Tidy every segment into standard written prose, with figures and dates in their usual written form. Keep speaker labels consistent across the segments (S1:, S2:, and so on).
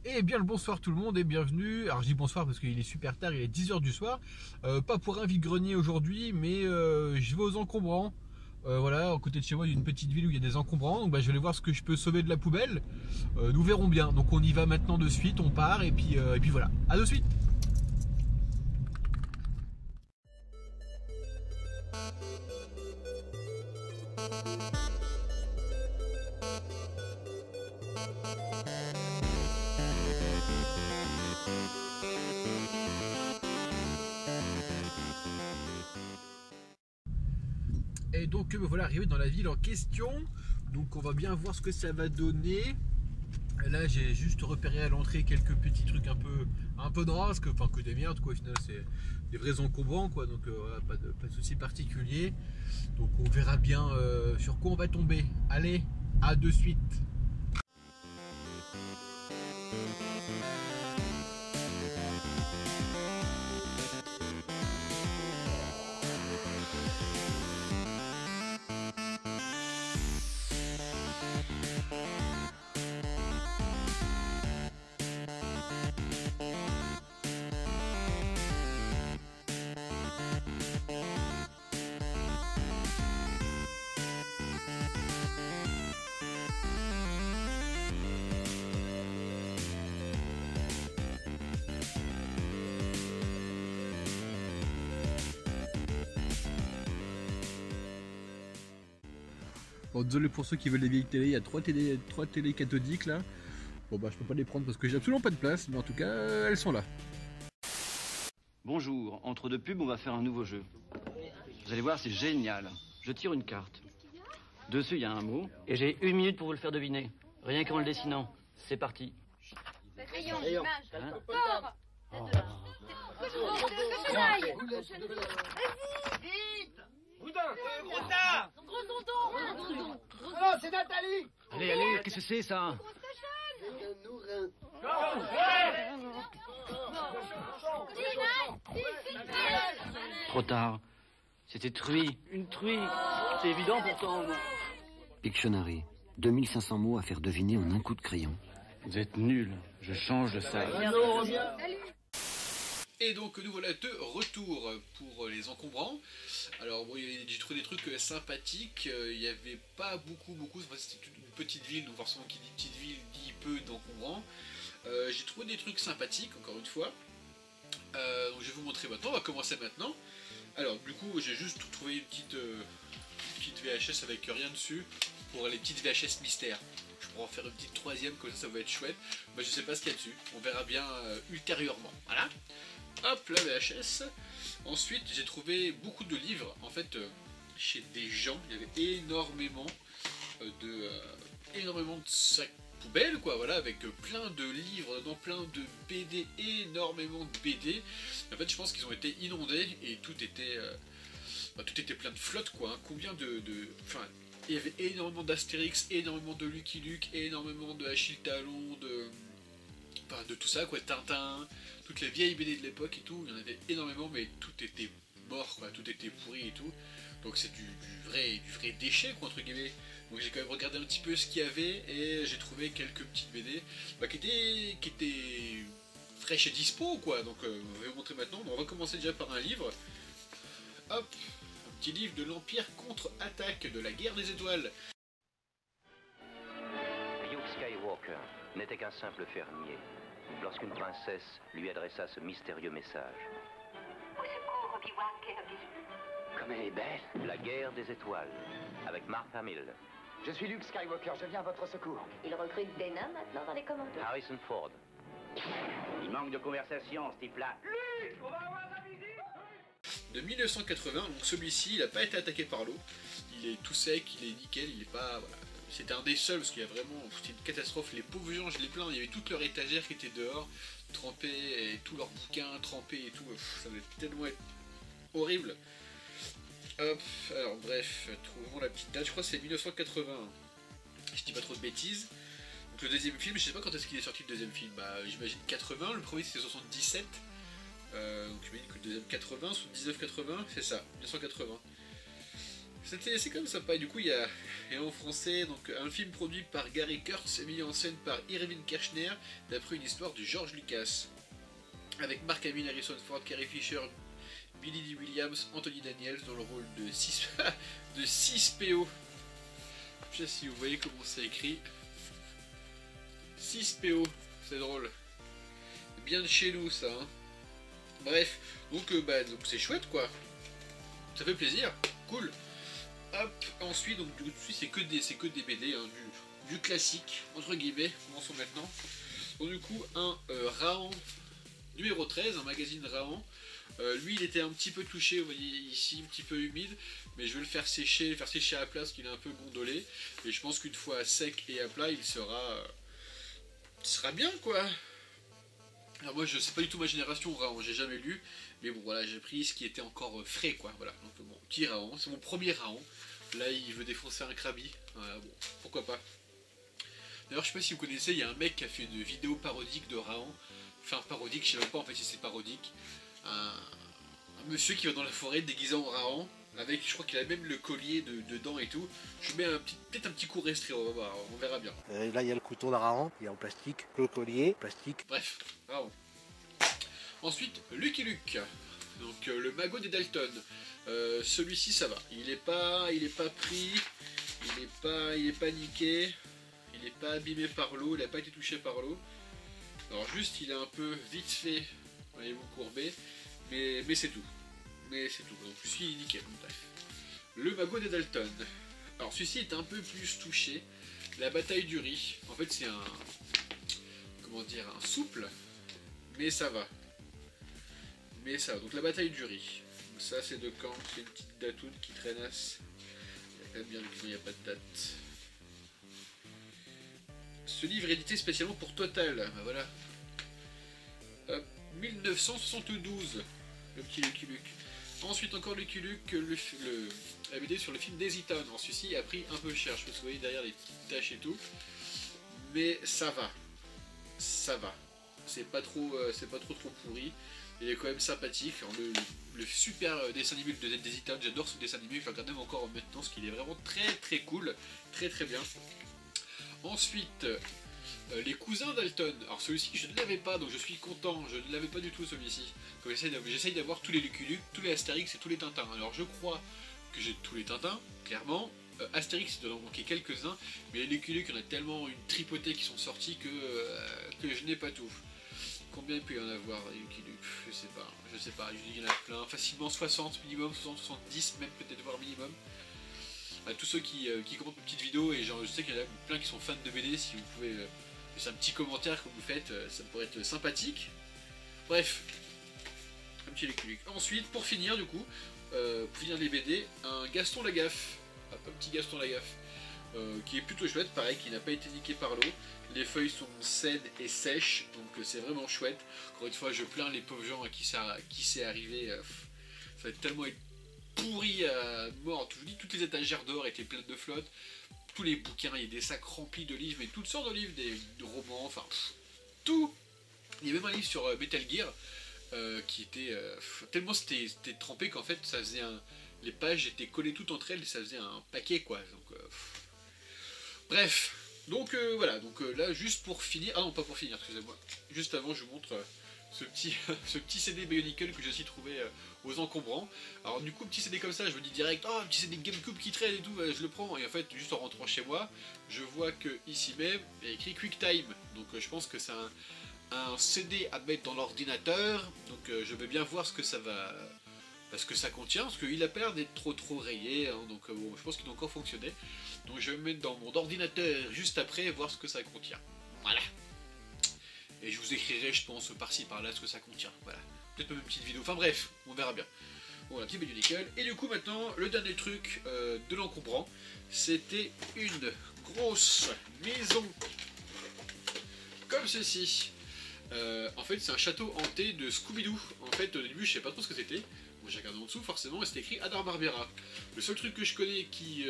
S1: Et bien le bonsoir tout le monde et bienvenue. Alors je dis bonsoir parce qu'il est super tard, il est 10 h du soir. Pas pour un vide-grenier aujourd'hui, mais je vais aux encombrants. Voilà, à côté de chez moi, il y a une petite ville où il y a des encombrants. Donc je vais aller voir ce que je peux sauver de la poubelle. Nous verrons bien. Donc on y va maintenant de suite, on part et puis voilà. À de suite. Et donc me voilà arrivé dans la ville en question. Donc on va bien voir ce que ça va donner. Et là j'ai juste repéré à l'entrée quelques petits trucs un peu de race, enfin que des merdes quoi. Au final c'est des vrais encombrants quoi. Donc voilà, pas de souci particulier. Donc on verra bien sur quoi on va tomber. Allez, à de suite. Bon, désolé pour ceux qui veulent des vieilles télé, il y a trois télé cathodiques là. Bon bah je peux pas les prendre parce que j'ai absolument pas de place, mais en tout cas elles sont là.
S2: Bonjour, entre deux pubs on va faire un nouveau jeu. Vous allez voir, c'est génial. Je tire une carte. Dessus il y a un mot et j'ai 1 minute pour vous le faire deviner. Rien qu'en le dessinant. C'est parti.
S3: Rayon, image,
S2: Hein
S3: corps.
S2: Oh.
S3: Gros tonton.
S4: Oh, c'est Nathalie.
S2: Allez, allez, qu'est-ce que c'est ça? Trop tard. C'était truie. Une truie. C'est évident pourtant.
S5: Pictionary. 2500 mots à faire deviner en un coup de crayon.
S2: Vous êtes nuls. Je change de salle.
S1: Et donc nous voilà de retour pour les encombrants. Alors bon, j'ai trouvé des trucs sympathiques, il n'y avait pas beaucoup, c'était une petite ville, donc forcément qui dit petite ville dit peu d'encombrants. J'ai trouvé des trucs sympathiques, encore une fois. Donc je vais vous montrer maintenant, on va commencer maintenant. Alors du coup j'ai juste trouvé une petite VHS avec rien dessus, pour les petites VHS mystères. Je pourrais en faire une petite troisième, comme ça va être chouette. Bah, je sais pas ce qu'il y a dessus, on verra bien ultérieurement. Voilà. Hop, la VHS. Ensuite, j'ai trouvé beaucoup de livres. En fait, chez des gens, il y avait énormément de sacs poubelles, quoi. Voilà, avec plein de livres, dans plein de BD, énormément de BD. En fait, je pense qu'ils ont été inondés et tout était plein de flotte, quoi. Hein. Combien enfin, il y avait énormément d'Astérix, énormément de Lucky Luke, énormément de Achille Talon, de tout ça, quoi, Tintin, toutes les vieilles BD de l'époque et tout, il y en avait énormément, mais tout était mort, quoi, tout était pourri et tout, donc c'est du vrai déchet, quoi, entre guillemets. Donc j'ai quand même regardé un petit peu ce qu'il y avait, et j'ai trouvé quelques petites BD bah, qui étaient fraîches et dispo, quoi, donc je vais vous montrer maintenant. Donc, on va commencer déjà par un livre, hop, un petit livre de l'Empire contre-attaque de la guerre des étoiles.
S6: Luke Skywalker n'était qu'un simple fermier lorsqu'une princesse lui adressa ce mystérieux message.
S7: Au secours, Obi-Wan Kenobi.
S6: Comme elle est belle. La guerre des étoiles, avec Mark Hamill,
S4: Je suis Luke Skywalker, je viens à votre secours.
S7: Il recrute des nains maintenant dans les commandos.
S6: Harrison Ford.
S8: Il manque de conversation, ce type-là.
S1: De 1980, donc celui-ci il n'a pas été attaqué par l'eau, il est tout sec, il est nickel, il est pas... Voilà. C'était un des seuls parce qu'il y a vraiment... C'était une catastrophe, les pauvres gens, je les plains, il y avait toute leur étagère qui était dehors, trempée, et tous leurs bouquins trempés et tout, ça devait tellement être horrible. Hop, alors bref, trouvons la petite date, je crois que c'est 1980, je dis pas trop de bêtises. Donc le deuxième film, je sais pas quand est-ce qu'il est sorti le deuxième film, bah j'imagine 80, le premier c'était 77. Donc j'imagine que le deuxième 80, 79-80, c'est ça, 1980. C'est comme sympa. Et du coup, il y a en français donc un film produit par Gary Kurtz et mis en scène par Irving Kershner, d'après une histoire de George Lucas, avec Mark Hamill, Harrison Ford, Carrie Fisher, Billy Dee Williams, Anthony Daniels dans le rôle de 6PO. Je sais pas si vous voyez comment c'est écrit. 6PO, c'est drôle. Bien de chez nous ça. Hein. Bref, donc c'est chouette quoi. Ça fait plaisir, cool. Hop, ensuite donc c'est que des BD, hein, du classique entre guillemets. Commençons maintenant. Donc du coup un Rahan numéro 13, un magazine Rahan. Lui il était un petit peu touché, vous voyez ici, un petit peu humide, mais je vais le faire sécher à plat parce qu'il est un peu gondolé. Et je pense qu'une fois sec et à plat, il sera bien quoi. Alors moi je sais pas du tout ma génération Rahan, j'ai jamais lu, mais bon voilà, j'ai pris ce qui était encore frais quoi. Voilà, donc bon, petit Rahan, c'est mon premier Rahan. Là il veut défoncer un Krabi, voilà, bon, pourquoi pas. D'ailleurs je sais pas si vous connaissez, il y a un mec qui a fait une vidéo parodique de Rahan. Enfin parodique, je sais même pas en fait si c'est parodique. Un monsieur qui va dans la forêt déguisé en Rahan, avec je crois qu'il a même le collier dedans et tout. Je mets peut-être un petit coup restreint, on va voir, on verra bien.
S9: Là il y a le couteau de Rahan, il est en plastique, le collier, plastique.
S1: Bref, Rahan. Ensuite, Lucky Luke, donc le magot des Dalton. Celui-ci ça va, il est pas pris, il est pas niqué, il est pas abîmé par l'eau, il n'a pas été touché par l'eau. Alors juste il est un peu vite fait, voyez-vous courbé, mais c'est tout. Donc celui-ci il est nickel, bref. Le magot des Dalton. Alors celui-ci est un peu plus touché. La bataille du riz. En fait c'est un souple, mais ça va. Donc la bataille du riz. Ça c'est de quand? C'est une petite datoune qui traînasse. Il y a quand même bien le il n'y a pas de date. Ce livre est édité spécialement pour Total. Ben voilà. 1972. Le petit Lucky Luke. Ensuite encore Lucky Luke, la BD sur le film Desiton. Alors celui-ci a pris un peu cher. Je peux vous voyez derrière les petites taches et tout. Mais ça va. C'est pas trop pourri. Il est quand même sympathique. Alors, le super dessin animé de Desiton, j'adore ce dessin animé. Je le regarde même encore maintenant parce qu'il est vraiment très très cool. Très très bien. Ensuite, les cousins Dalton. Alors celui-ci je ne l'avais pas, donc je suis content. Je ne l'avais pas du tout celui-ci. J'essaye d'avoir tous les Lucky Luke, tous les Astérix et tous les Tintins. Alors je crois que j'ai tous les Tintins, clairement. Astérix, il doit en manquer quelques-uns. Mais les Lucky Luke, il y en a tellement une tripotée qui sont sortis que je n'ai pas tout. Combien il peut y en avoir les Lucky Luke? Je sais pas. Je dis qu'il y en a plein. Facilement 60 minimum, 60, 70, même peut-être voire minimum. À tous ceux qui commentent une petite vidéo, et genre, je sais qu'il y en a plein qui sont fans de BD, si vous pouvez laisser un petit commentaire que vous faites, ça pourrait être sympathique. Bref, un petit Lucky Luke. Ensuite, pour finir du coup, pour finir les BD, un Gaston Lagaffe, un petit Gaston Lagaffe, qui est plutôt chouette, pareil, qui n'a pas été niqué par l'eau. Les feuilles sont saines et sèches, donc c'est vraiment chouette. Encore une fois, je plains les pauvres gens à qui c'est arrivé, ça va tellement être pourri à mort. Je vous dis, toutes les étagères d'or étaient pleines de flotte, tous les bouquins, il y a des sacs remplis de livres, mais toutes sortes de livres, des romans, enfin tout. Il y a même un livre sur Metal Gear qui était tellement c'était trempé qu'en fait ça faisait les pages étaient collées toutes entre elles et ça faisait un paquet quoi. Donc bref, donc voilà, donc là juste pour finir, ah non pas pour finir, excusez-moi, juste avant je vous montre ce petit CD Bionicle que j'ai aussi trouvé aux encombrants. Alors du coup petit CD comme ça, je me dis direct, oh un petit CD GameCube qui traîne et tout, je le prends, et en fait juste en rentrant chez moi, je vois que ici même il y a écrit QuickTime, donc je pense que c'est un CD à mettre dans l'ordinateur, donc je vais bien voir ce que ça va, parce que ça contient, parce qu'il a pas l'air d'être trop rayé, hein, donc bon, je pense qu'il doit encore fonctionner, donc je vais me mettre dans mon ordinateur juste après et voir ce que ça contient, voilà. Et je vous écrirai, je pense, par-ci, par-là, ce que ça contient. Voilà. Peut-être même une petite vidéo. Enfin bref, on verra bien. Bon, un petit Bionicle. Et du coup, maintenant, le dernier truc de l'encombrant, c'était une grosse maison comme ceci. En fait, c'est un château hanté de Scooby-Doo. En fait, au début, je sais pas trop ce que c'était. Moi, j'ai regardé en dessous, forcément, et c'était écrit Hanna-Barbera. Le seul truc que je connais qui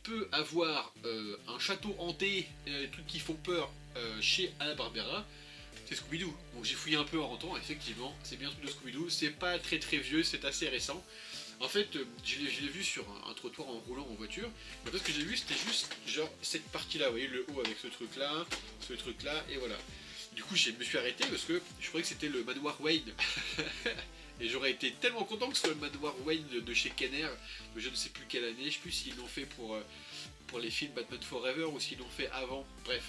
S1: peut avoir un château hanté, des trucs qui font peur chez Hanna-Barbera, c'est Scooby-Doo. Donc j'ai fouillé un peu en rentrant, effectivement, c'est bien un truc de Scooby-Doo. C'est pas très vieux, c'est assez récent. En fait, je l'ai vu sur un trottoir en roulant en voiture. En fait, ce que j'ai vu, c'était juste genre cette partie-là, vous voyez, le haut avec ce truc-là, et voilà. Du coup, je me suis arrêté parce que je croyais que c'était le manoir Wayne. Et j'aurais été tellement content que ce soit le manoir Wayne de chez Kenner, de je ne sais plus quelle année, je sais plus s'ils l'ont fait pour les films Batman Forever ou s'ils l'ont fait avant, bref.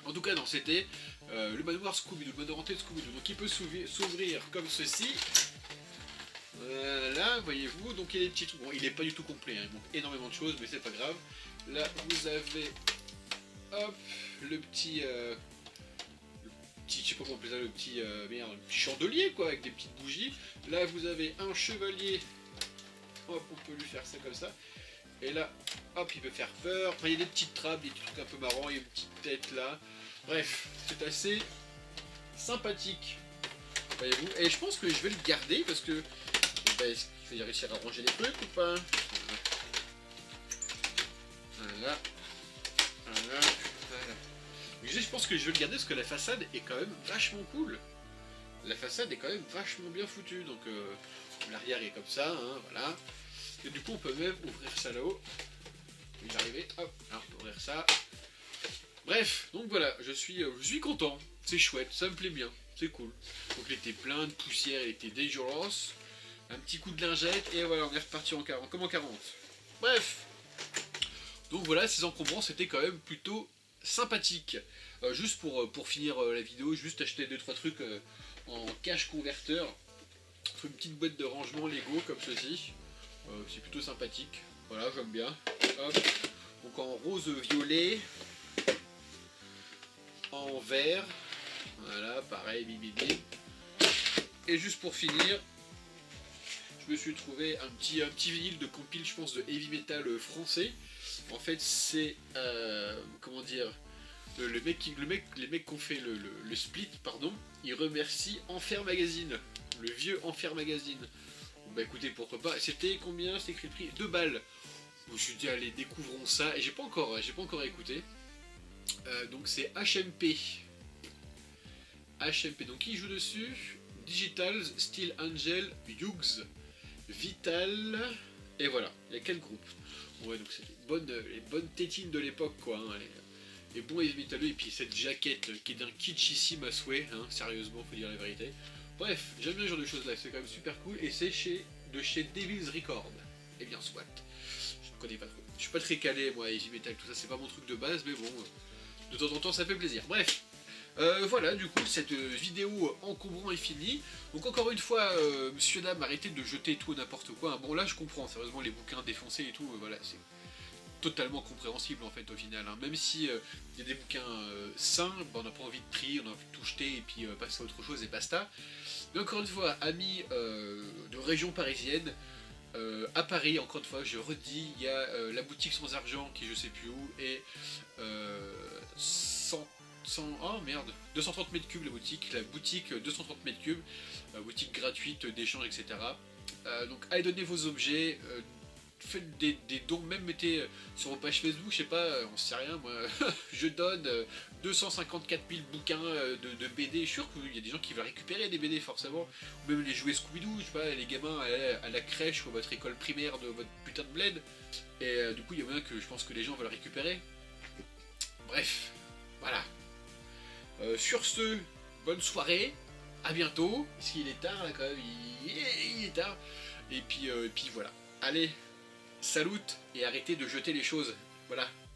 S1: En tout cas, non, c'était le manoir Scooby-Doo, le manoir hanté de Scooby-Doo. Donc il peut s'ouvrir comme ceci. Là, voyez-vous, donc il y a des petits trucs. Bon, il n'est pas du tout complet, hein, il manque énormément de choses, mais c'est pas grave. Là, vous avez, hop, le petit, je sais pas comment on appelle ça, le petit, merde, le petit chandelier, quoi, avec des petites bougies. Là, vous avez un chevalier, hop, on peut lui faire ça comme ça. Et là, hop, il peut faire peur. Enfin, il y a des petites trappes, des trucs un peu marrants, il y a une petite tête là. Bref, c'est assez sympathique, voyez-vous. Et je pense que je vais le garder parce que... est-ce qu'il va réussir à ranger les trucs ou pas? Voilà. Voilà. Voilà. Je pense que je vais le garder parce que la façade est quand même vachement cool. La façade est quand même vachement bien foutue. Donc l'arrière est comme ça, hein, voilà. Et du coup on peut même ouvrir ça là-haut. Je vais y arriver. Hop, alors, on peut ouvrir ça. Bref, donc voilà, je suis content. C'est chouette, ça me plaît bien. C'est cool. Donc il était plein de poussière, il était dégueulasse. Un petit coup de lingette et voilà, on est reparti en 40, comme en 40. Bref. Donc voilà, ces encombrants c'était quand même plutôt sympathique. Juste pour finir la vidéo, juste acheter 2-3 trucs en cash converteur. Une petite boîte de rangement Lego comme ceci. C'est plutôt sympathique. Voilà, j'aime bien. Hop. Donc en rose violet. En vert. Voilà, pareil, bim. Et juste pour finir, je me suis trouvé un petit vinyle de compile, je pense, de heavy metal français. En fait, c'est comment dire, les mecs qui ont fait le split, pardon, ils remercient Enfer Magazine, le vieux Enfer Magazine. Bah écoutez, pourquoi pas. C'était combien? C'était écrit le prix 2 balles. Je me suis dit allez, découvrons ça. Et j'ai pas encore écouté. Donc c'est HMP. Donc qui joue dessus? Digital, Steel Angel, Hughes, Vital, et voilà, il y a quel groupe? Ouais, donc c'est les bonnes tétines de l'époque, quoi, hein, les bons heavy metaleux, et puis cette jaquette qui est d'un kitschissime à souhait, hein, sérieusement, faut dire la vérité. Bref, j'aime bien ce genre de choses là, c'est quand même super cool, et c'est de chez Devil's Record. Eh bien, soit. Je ne connais pas trop. Je suis pas très calé, moi, heavy metal, tout ça, c'est pas mon truc de base, mais bon, de temps en temps, ça fait plaisir. Bref. Voilà, du coup, cette vidéo encombrant est finie. Donc encore une fois, monsieur dame, arrêtez de jeter tout n'importe quoi. Bon là, je comprends, sérieusement, les bouquins défoncés et tout, voilà, c'est totalement compréhensible en fait au final. Hein. Même si il y a des bouquins sains, bah, on n'a pas envie de trier, on a envie de tout jeter et puis passer à autre chose et basta. Mais encore une fois, amis de région parisienne, à Paris, encore une fois, je redis, il y a la boutique sans argent qui je sais plus où, et 230 mètres cubes la boutique 230 mètres cubes, boutique gratuite d'échange, etc. Donc allez donner vos objets, faites des dons, même mettez sur vos pages Facebook, je sais pas, on sait rien moi, je donne 254 000 bouquins de BD, je suis sûr qu'il y a des gens qui veulent récupérer des BD forcément, ou même les jouets Scooby-Doo, je sais pas, les gamins à la crèche ou à votre école primaire de votre putain de bled, et du coup il y a moyen que je pense que les gens veulent récupérer. Bref, voilà. Sur ce, bonne soirée, à bientôt, parce qu'il est tard là quand même, il est tard, et puis voilà. Allez, salut et arrêtez de jeter les choses, voilà.